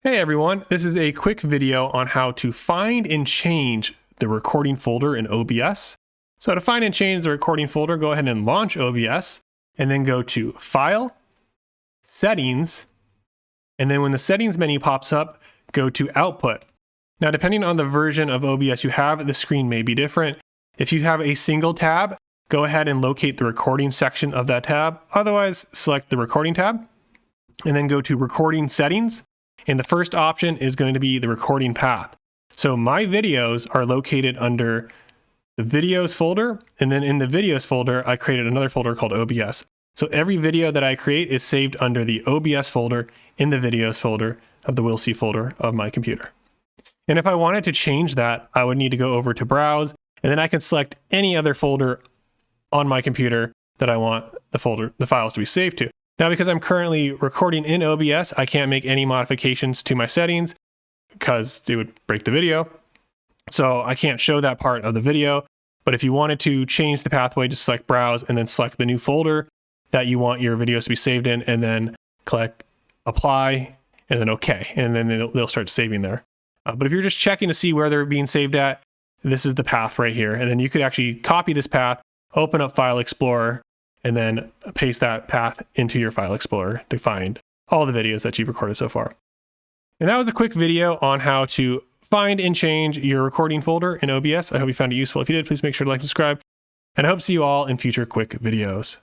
Hey everyone, this is a quick video on how to find and change the recording folder in OBS. So to find and change the recording folder, go ahead and launch OBS and then go to File, Settings, and then when the Settings menu pops up, go to Output. Now depending on the version of OBS you have, the screen may be different. If you have a single tab, go ahead and locate the recording section of that tab. Otherwise, select the recording tab and then go to Recording Settings. And the first option is going to be the recording path. So my videos are located under the videos folder. And then in the videos folder, I created another folder called OBS. So every video that I create is saved under the OBS folder in the videos folder of the We'll See folder of my computer. And if I wanted to change that, I would need to go over to Browse, and then I can select any other folder on my computer that I want the files to be saved to. Now, because I'm currently recording in OBS, I can't make any modifications to my settings because it would break the video. So I can't show that part of the video. But if you wanted to change the pathway, just select Browse and then select the new folder that you want your videos to be saved in, and then click Apply and then OK. And then they'll start saving there. But if you're just checking to see where they're being saved at, this is the path right here. And then you could actually copy this path, open up File Explorer, and then paste that path into your File Explorer to find all the videos that you've recorded so far. And that was a quick video on how to find and change your recording folder in OBS. I hope you found it useful. If you did, please make sure to like and subscribe. And I hope to see you all in future quick videos.